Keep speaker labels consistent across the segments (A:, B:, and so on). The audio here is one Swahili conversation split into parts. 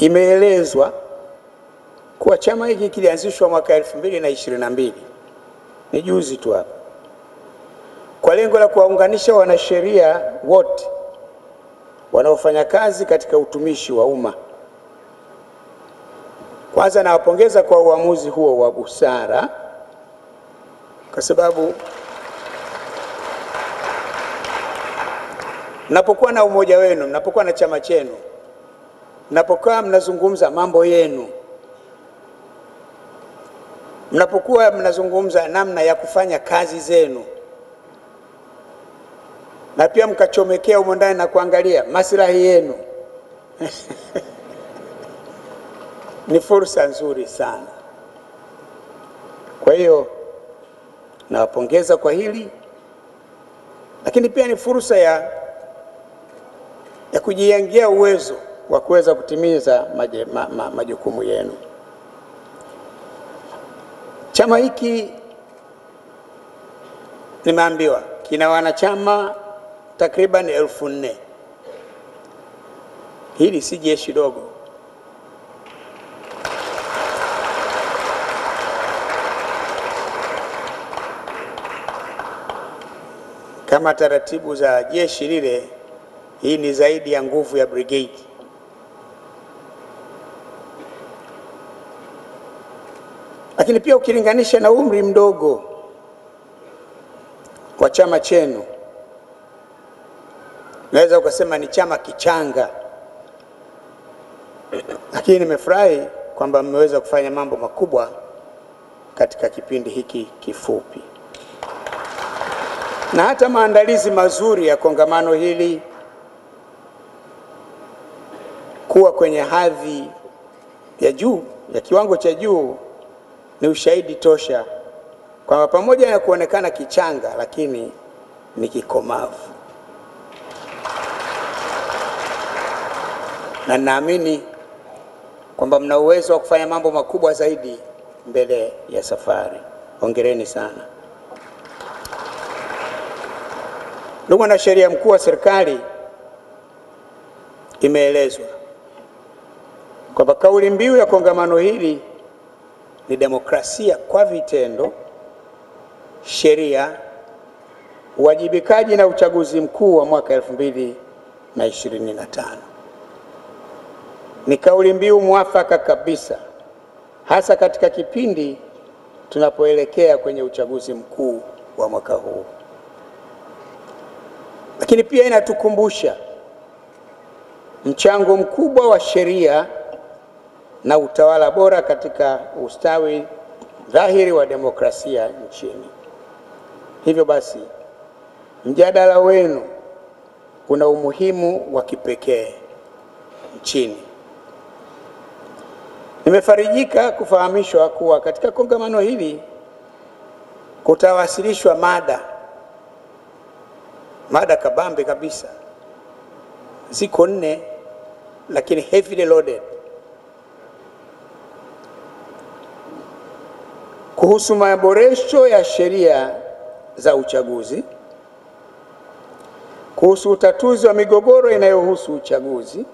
A: imeelezwa kuwa chama hiki kilianzishwa mwaka 2022, ni juzi tu hapa, kwa lengo la kuwaunganisha wanasheria wote wanaofanya kazi katika utumishi wa umma. Kwanza nawapongeza kwa uamuzi huo wa busara, kwa sababu mnapokuwa na umoja wenu, mnapokuwa na chama chenu, mnapokuwa mnazungumza mambo yenu, mnapokuwa mnazungumza namna ya kufanya kazi zenu, na pia mkachomekea humo ndani na kuangalia maslahi yenu ni fursa nzuri sana. Kwa hiyo nawapongeza kwa hili, lakini pia ni fursa ya kujijengea uwezo wa kuweza kutimiza majukumu yenu. Chama hiki nimeambiwa kina wanachama takriban 4,000. Hili si jeshi dogo. Kama taratibu za jeshi lile, hii ni zaidi ya nguvu ya brigade. Lakini pia ukilinganisha na umri mdogo wa chama chenu, naweza ukasema ni chama kichanga, lakini nimefurahi kwamba mmeweza kufanya mambo makubwa katika kipindi hiki kifupi, na hata maandalizi mazuri ya kongamano hili kuwa kwenye hadhi ya juu, ya kiwango cha juu, ni ushahidi tosha kwamba pamoja na kuonekana kichanga, lakini ni kikomavu. Na naamini kwamba mna uwezo wa kufanya mambo makubwa zaidi mbele ya safari. Hongereni sana. Ndugu Mwanasheria Mkuu wa Serikali, imeelezwa kwamba kauli mbiu ya kongamano hili ni demokrasia kwa vitendo, sheria, uwajibikaji na uchaguzi mkuu wa mwaka 2025. Ni kauli mbiu mwafaka kabisa, hasa katika kipindi tunapoelekea kwenye uchaguzi mkuu wa mwaka huu. Lakini pia inatukumbusha mchango mkubwa wa sheria na utawala bora katika ustawi dhahiri wa demokrasia nchini. Hivyo basi, mjadala wenu una umuhimu wa kipekee nchini. Nimefarijika kufahamishwa kuwa katika kongamano hili kutawasilishwa mada kabambe kabisa. Ziko 4, lakini heavily loaded, kuhusu maboresho ya sheria za uchaguzi, kuhusu utatuzi wa migogoro inayohusu uchaguzi,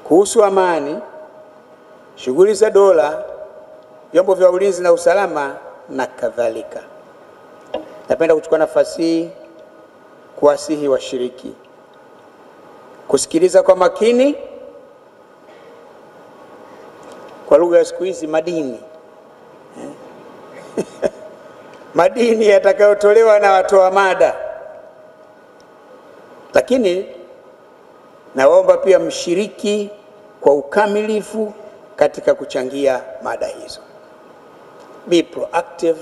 A: kuhusu amani, shughuli za dola, vyombo vya ulinzi na usalama na kadhalika. Napenda kuchukua nafasi hii kuwasihi washiriki kusikiliza kwa makini, kwa lugha ya siku hizi, madini madini yatakayotolewa na watoa mada. Lakini naomba pia mshiriki kwa ukamilifu katika kuchangia mada hizo. Be proactive,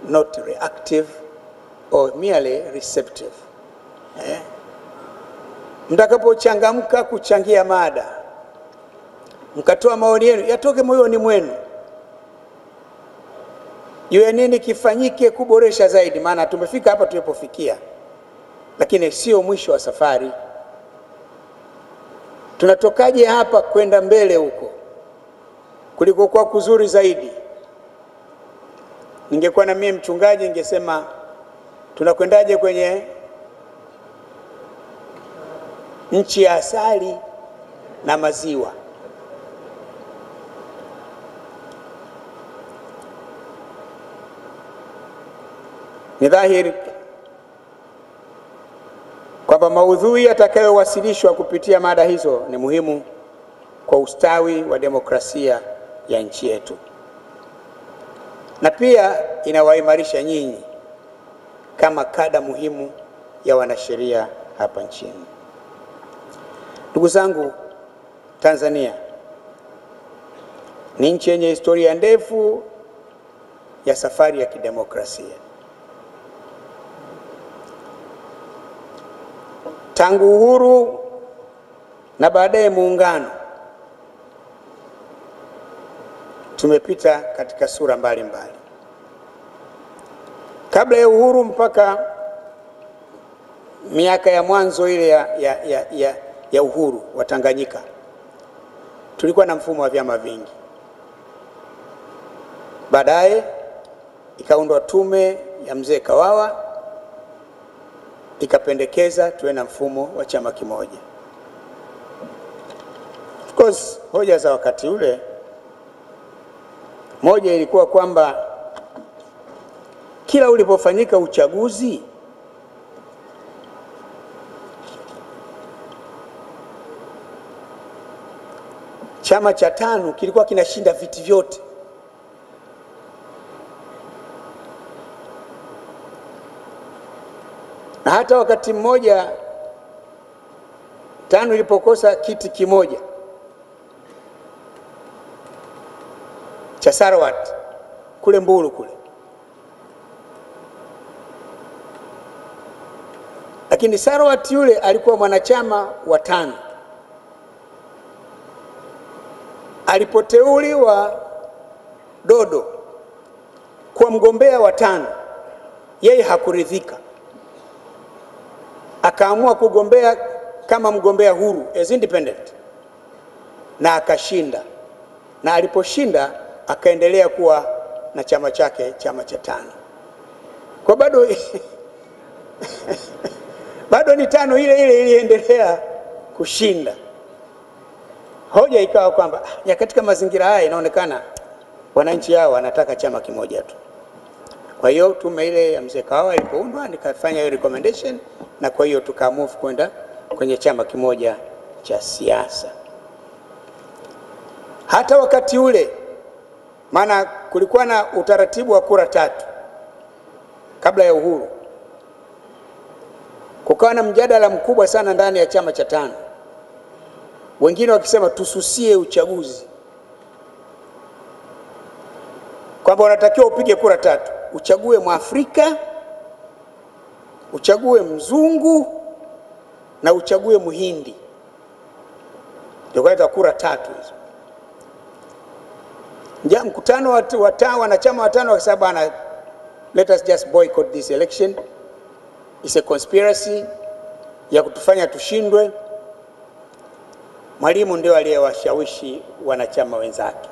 A: not reactive or merely receptive. Mtakapochangamka kuchangia mada, mkatoa maoni yenu, yatoke moyoni mwenu. Yeye nini kifanyike kuboresha zaidi, maana tumefika hapa tulipofikia, lakini sio mwisho wa safari. Tunatokaje hapa kwenda mbele huko kuliko kwa kuzuri zaidi? Ningekuwa na mimi mchungaji, ningesema tunakwendaje kwenye nchi ya asali na maziwa. Ni dhahiri kwamba maudhui yatakayowasilishwa kupitia mada hizo ni muhimu kwa ustawi wa demokrasia ya nchi yetu, na pia inawaimarisha nyinyi kama kada muhimu ya wanasheria hapa nchini. Ndugu zangu, Tanzania ni nchi yenye historia ndefu ya safari ya kidemokrasia. Tangu uhuru na baadaye muungano, tumepita katika sura mbalimbali. Kabla ya uhuru mpaka miaka ya mwanzo ile ya uhuru wa Tanganyika, tulikuwa na mfumo wa vyama vingi. Baadaye ikaundwa tume ya Mzee Kawawa, ikapendekeza tuwe na mfumo wa chama kimoja. Of course, hoja za wakati ule, moja ilikuwa kwamba kila ulipofanyika uchaguzi, chama cha tano kilikuwa kinashinda viti vyote. Na hata wakati mmoja tano ilipokosa kiti kimoja cha Sarawat kule Mbulu kule, lakini Sarawat yule alikuwa mwanachama wa tano. Alipoteuliwa Dodo kwa mgombea wa tano, yeye hakuridhika, akaamua kugombea kama mgombea huru, as independent, na akashinda. Na aliposhinda akaendelea kuwa na chama chake, chama cha tano. Kwa bado bado ni tano ile ile iliendelea kushinda. Hoja ikawa kwamba ya katika mazingira haya inaonekana wananchi hao wanataka chama kimoja tu. Kwa hiyo tume ile ya Mzee Kawawa ilipoundwa, nikafanya hiyo recommendation, na kwa hiyo tukamove kwenda kwenye chama kimoja cha siasa. Hata wakati ule, maana kulikuwa na utaratibu wa kura tatu kabla ya uhuru, kukawa na mjadala mkubwa sana ndani ya chama cha tano, wengine wakisema tususie uchaguzi, kwamba unatakiwa upige kura tatu, uchague Mwafrika, uchague mzungu na uchague Muhindi. Ndio kwa kura tatu hizo. Ndio mkutano wa wanachama watano wakasema bana, let us just boycott this election, it's a conspiracy ya kutufanya tushindwe. Mwalimu ndio aliyewashawishi wanachama wenzake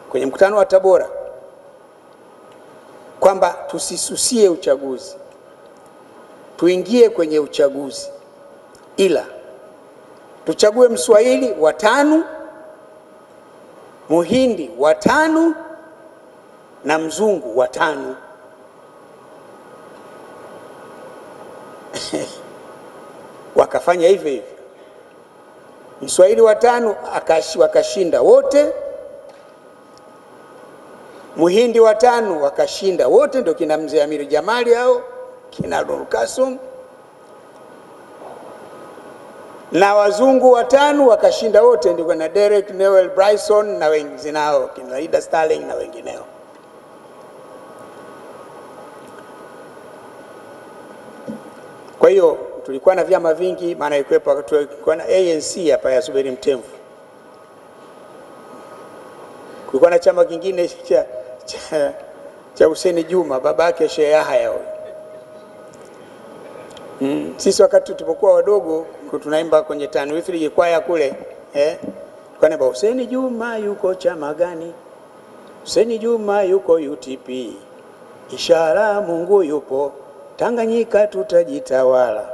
A: kwenye mkutano wa Tabora kwamba tusisusie uchaguzi, tuingie kwenye uchaguzi, ila tuchague Mswahili wa tano, Muhindi wa tano na mzungu wa tano. Wakafanya hivyo hivyo. Mswahili wa tano wakashinda wote, Muhindi wa tano wakashinda wote, ndio kina Mzee Amiri Jamali hao, kina Nur Kasum, na wazungu wa tano wakashinda wote, ndio kuna Derek Newell Bryson na wengineo, kina Ida Sterling na wengineo. Kwa hiyo tulikuwa na vyama vingi, maana tulikuwa na ANC hapa ya Zuberi Mtemvu, kulikuwa na chama kingine cha Hussein Juma, babake Sheikh Yahya. Sisi wakati tulipokuwa wadogo tunaimba kwenye Tanwithri kwaya kule, kwa nini Hussein Juma yuko chama gani? Hussein Juma yuko UTP, ishara Mungu yupo, Tanganyika tutajitawala.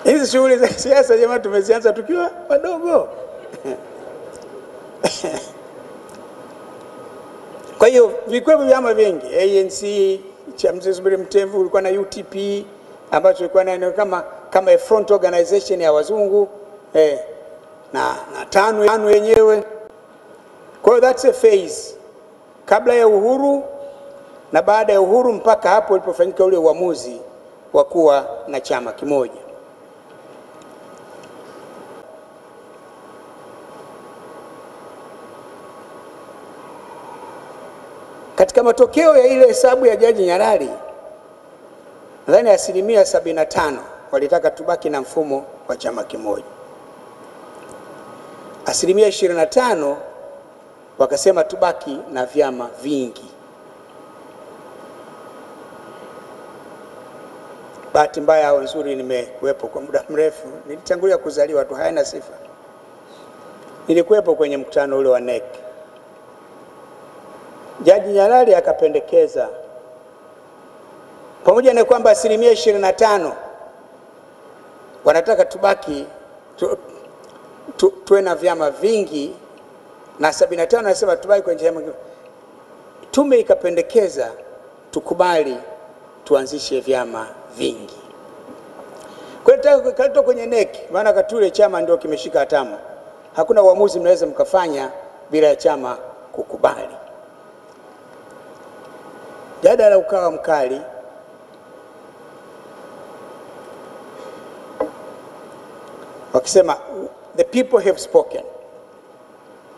A: Hizi shughuli za siasa jamaa tumezianza tukiwa wadogo. Kwa hiyo vilikuwa vyama vingi, ANC, cha Mzee Zuberi Mtemvu, ulikuwa na UTP ambacho ilikuwa na kama a front organization ya wazungu na TANU yenyewe. Kwa hiyo that's a phase kabla ya uhuru na baada ya uhuru, mpaka hapo ulipofanyika ule uamuzi wa kuwa na chama kimoja. Katika matokeo ya ile hesabu ya Jaji Nyalali, nadhani 75% walitaka tubaki na mfumo wa chama kimoja. 25% wakasema tubaki na vyama vingi. Bahati mbaya au nzuri, nimekuwepo kwa muda mrefu, nilitangulia kuzaliwa tu, haina sifa. Nilikuwepo kwenye mkutano ule wa NEC. Jaji Nyalali akapendekeza, pamoja na kwamba 25% wanataka tubaki tuwe na vyama vingi na 75 wanasema tubaki kwenye chama, tume ikapendekeza tukubali tuanzishe vyama vingi. Kwa hiyo kalito kwenye NEC, maana katule chama ndio kimeshika hatamu. Hakuna uamuzi mnaweza mkafanya bila ya chama kukubali. Jadala ukawa mkali. Wakisema the people have spoken,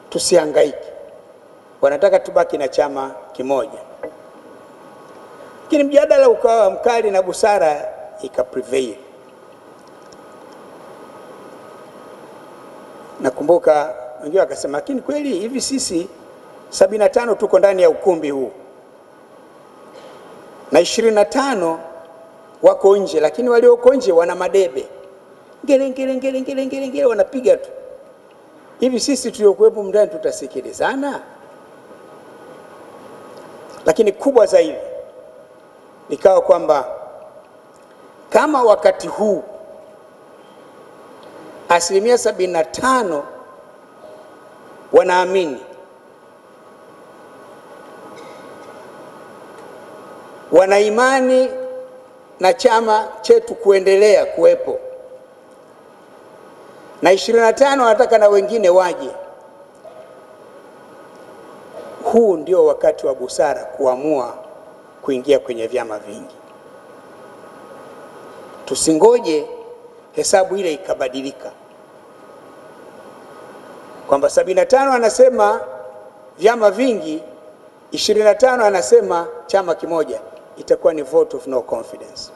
A: tusihangaike, wanataka tubaki na chama kimoja. Lakini mjadala ukawa mkali na busara ikaprevail. Nakumbuka wengine wakasema, lakini kweli hivi sisi 75 tuko ndani ya ukumbi huu na 25 wako nje, lakini walioko nje wana madebe, ngele wanapiga tu. Hivi sisi tuliokuwepo ndani tutasikilizana? Lakini kubwa zaidi nikawa kwamba kama wakati huu 75% wanaamini, wana imani na chama chetu kuendelea kuwepo, na 25 wanataka na wengine waje, huu ndio wakati wa busara kuamua kuingia kwenye vyama vingi. Tusingoje hesabu ile ikabadilika, kwamba 75 anasema vyama vingi, 25 anasema chama kimoja. Itakuwa ni vote of no confidence.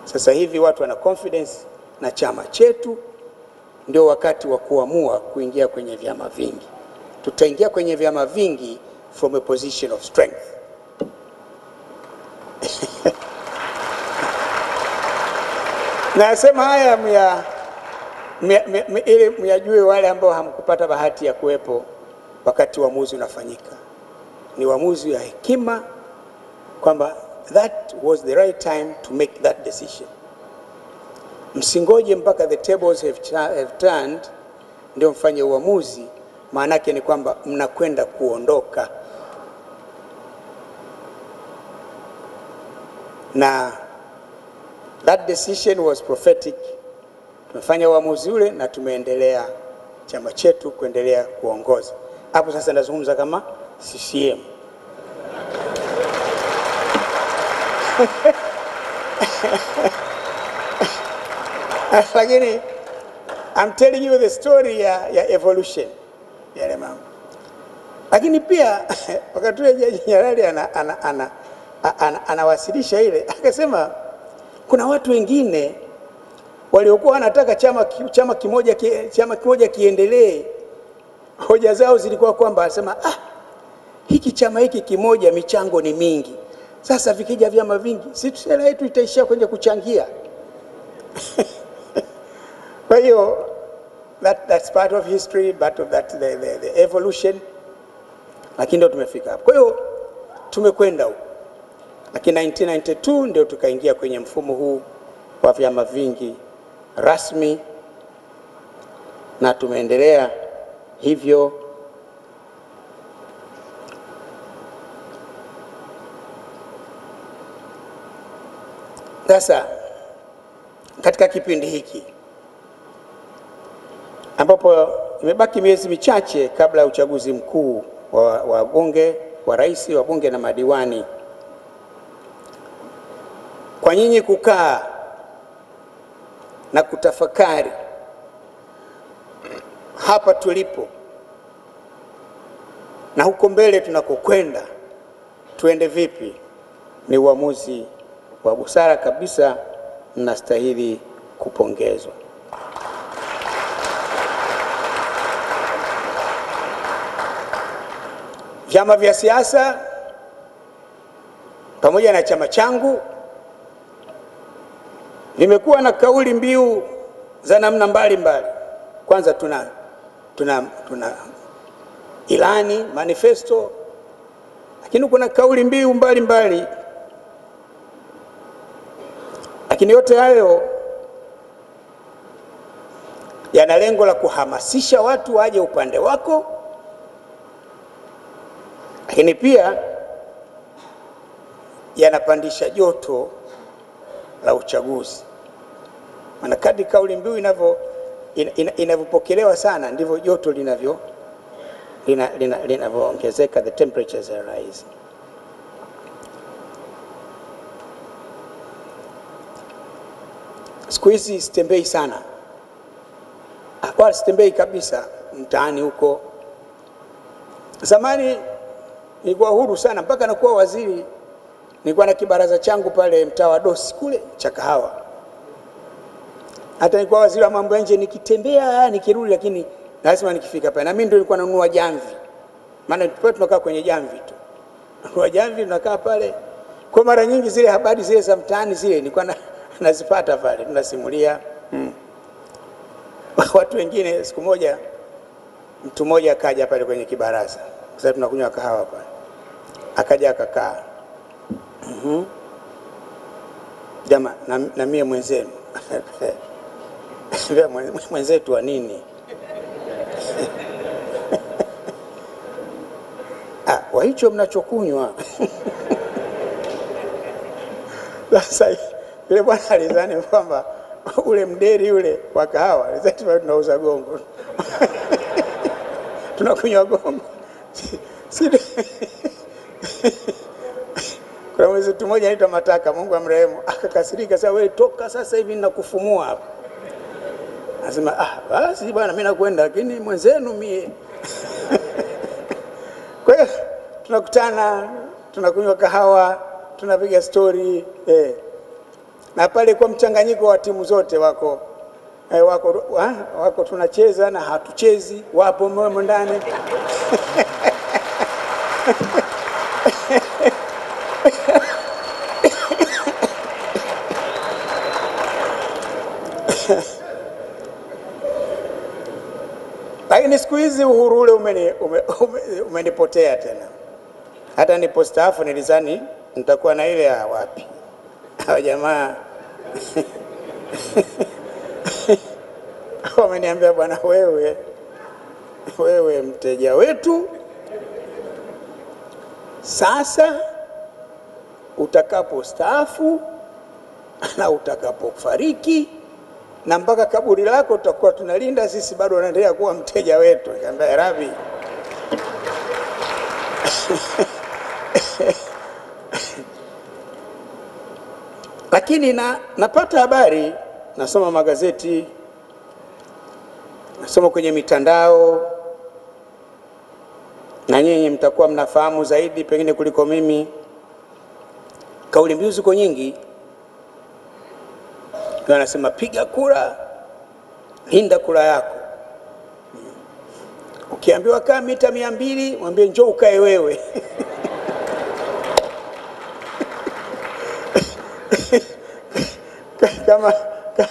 A: Sasa hivi watu wana confidence na chama chetu, ndio wakati wa kuamua kuingia kwenye vyama vingi. Tutaingia kwenye vyama vingi from a position of strength. Nasema haya ili myajue wale ambao hamkupata bahati ya kuwepo wakati uamuzi unafanyika. Ni uamuzi ya hekima, kwamba that was the right time to make that decision. Msingoje mpaka the tables have turned ndio mfanye uamuzi, maana yake ni kwamba mnakwenda kuondoka. Na that decision was prophetic. Tumefanya uamuzi ule na tumeendelea chama chetu kuendelea kuongoza. Hapo sasa nazungumza kama CCM. Lakini I'm telling you the story ya evolution yale mambo. Lakini pia wakati ule Jaji Nyalali anawasilisha ile, akasema kuna watu wengine waliokuwa wanataka chama kimoja kiendelee. Hoja zao zilikuwa kwamba anasema hiki chama hiki kimoja michango ni mingi. Sasa vikija vyama vingi, sisi hela yetu itaishia kwenye kuchangia. Kwa hiyo that's part of history, part of the evolution. Lakini ndio tumefika hapo. Kwa hiyo tumekwenda huko. Lakini 1992 ndio tukaingia kwenye mfumo huu wa vyama vingi rasmi na tumeendelea hivyo. Sasa katika kipindi hiki ambapo imebaki miezi michache kabla ya uchaguzi mkuu wa bunge, wa rais, wa bunge na madiwani, kwa nyinyi kukaa na kutafakari hapa tulipo na huko mbele tunakokwenda tuende vipi, ni uamuzi wa busara kabisa, mnastahili kupongezwa. Vyama vya siasa pamoja na chama changu vimekuwa na kauli mbiu za namna mbalimbali. Kwanza tuna ilani, manifesto, lakini kuna kauli mbiu mbalimbali. Lakini yote hayo yana lengo la kuhamasisha watu waje upande wako, lakini pia yanapandisha joto la uchaguzi. Maana kadri kauli mbiu inavyopokelewa sana ndivyo joto linavyoongezeka, the temperatures are rising. Siku hizi sitembei sana, wala sitembei kabisa mtaani huko. Zamani nilikuwa huru sana, mpaka nakuwa waziri nilikuwa na kibaraza changu pale mtaa wa Dosi kule cha kahawa. Hata nilikuwa waziri wa mambo ya nje, nikitembea nikirudi, lakini lazima nikifika pale. Na mimi ndio nilikuwa nanunua jamvi, maana tunakaa kwenye jamvi tu, nanunua jamvi, tunakaa pale. Kwa mara nyingi zile habari zile za mtaani zile nilikuwa nazipata pale, tunasimulia. Watu wengine, siku moja mtu mmoja akaja pale kwenye kibaraza, sasa tunakunywa kahawa pale, akaja akakaa, jamaa na mie mwenzenu. Mwenzetu wa nini? Wa hicho mnachokunywa. Sasa yule bwana alizani kwamba ule mderi ule wa kahawa, alizani tunauza gongo. Tunakunywa gongo. Kuna mwenzetu mmoja anaitwa Mataka, Mungu amrehemu, akakasirika, sasa wewe toka sasa hivi ninakufumua hapa. Anasema basi bwana mimi nakwenda, lakini mwenzenu mie. Kwa hiyo tunakutana, tunakunywa kahawa, tunapiga story, na pale kwa mchanganyiko wa timu zote wako tunacheza na hatuchezi, wapo mmoja ndani. Lakini siku hizi uhuru ule umenipotea tena. Hata nilipostaafu nilizani nitakuwa na ile wapi. Hao jamaa wameniambia, bwana wewe mteja wetu, sasa utakapostaafu na utakapofariki na mpaka kaburi lako tutakuwa tunalinda sisi, bado unaendelea kuwa mteja wetu. Nikamwambia Rabi, lakini napata habari, nasoma magazeti, nasoma kwenye mitandao, na nyinyi mtakuwa mnafahamu zaidi pengine kuliko mimi. Kauli mbiu ziko nyingi. Wanasema piga kura, linda kura yako. Ukiambiwa kaa mita 200, mwambie njoo ukae wewe.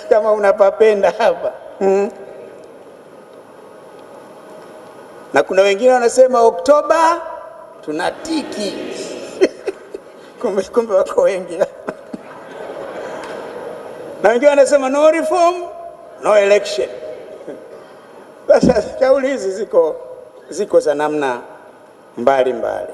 A: kama unapapenda hapa. Na kuna wengine wanasema Oktoba tunatiki. kumbe wako wengi na wengine wanasema no reform no election. Sasa kauli hizi ziko za namna mbalimbali.